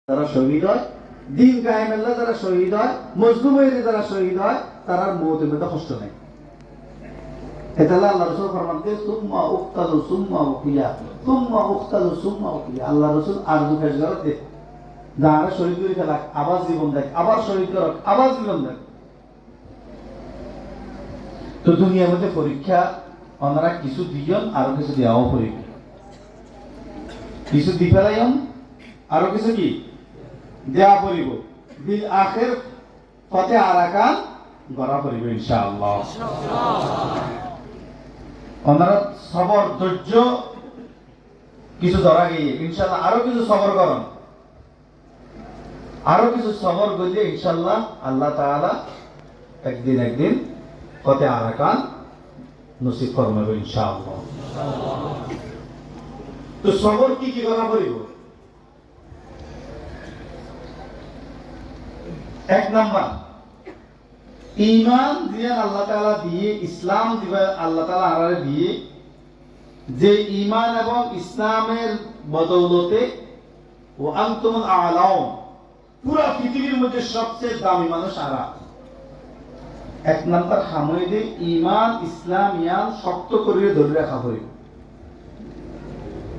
যারা শহীদ হয়, দিন কায়েমেল্লা যারা শহীদ হয়, মজলুম হয়ে যারা শহীদ হয়, তার আর মৌতের মধ্যে কষ্ট নেই। এতালে আল্লাহ রাসূল ফরমাতে সুম্মা উক্তালু সুম্মা উকিয়া সুম্মা উক্তালু সুম্মা উকিয়া। আল্লাহ রাসূল আরজু কাজ করতে যারা শহীদ করে ফেলা আবার জীবন দেয়, আবার শহীদ করক, আবার জীবন দেয়। তো দুনিয়ার মধ্যে পরীক্ষা ওনারা কিছু দিয়ন, আরো কিছু দেওয়াও পরীক্ষা, কিছু দি ফেলাইন, আরো কিছু কি দেয়া পড়িব। বিল আখির ফতে আরাকান গড়া পড়িব ইনশাআল্লাহ। ওনারা সবর ধৈর্য কিছু ধরা গিয়ে ইনশাআল্লাহ আরো কিছু সবর করুন, আরো কিছু সবর করলে ইনশাআল্লাহ আল্লাহ তাআলা একদিন ফতে আরাকান নসিব করবে ইনশাআল্লাহ। তো সবর কি কি করা পড়িব? এক নাম্বার ঈমান দিয়ে আল্লাহ তাআলা দিয়ে, ইসলাম দিবে আল্লাহ তাআলা আরারে দিয়ে, যে ঈমান এবং ইসলামের বদৌলতে ও আনতুমুল আলাউন, পুরো পৃথিবীর মধ্যে সবচেয়ে দামি মানুষ আরা। এক নাম্বার হামইদে ঈমান ইসলাম ইয়ান শক্ত করে ধরে রাখা হইব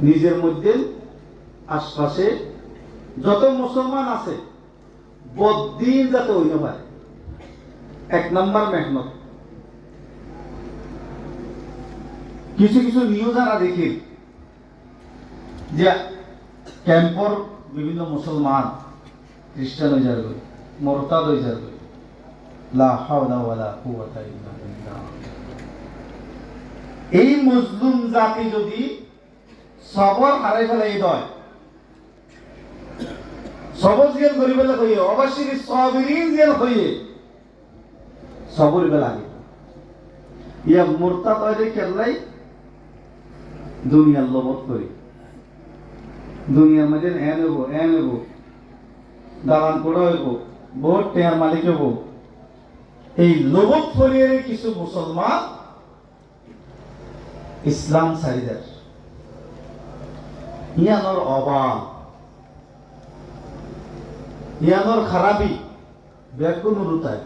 নিজের মধ্যে। আশপাশে যত মুসলমান আছে বদ্দিন যাতে হইতে পারে, এক নাম্বার মেহনত। কিছু কিছু নিউজ আমরা দেখি যে ক্যাম্পর বিভিন্ন মুসলমান খ্রিস্টান হয়ে যাবে, মোরতাদ হয়ে যাবে। লা হাওলা ওয়ালা কুওয়াতা ইল্লা বিল্লাহ। এই মুসলিম জাতি যদি সবর হারাই ফেলাই দেয়, সবর জিয়াল করিবেলা কইয়ে অবশ্যই সাবিরিন জিয়াল কইয়ে সবর বেলাগে ইয়া মুরতাদ হইলে কেলাই দুনিয়ার লোভত করি, দুনিয়ার মধ্যে এনেব দালান করে হইব, বহুত টেয়ার মালিক হইব। এই লোভত করিয়ে কিছু মুসলমান ইসলাম ছাড়ি দেয়। ইয়ানোর অভাব, ইয়ানোর খারাপি বেকুন রুতায়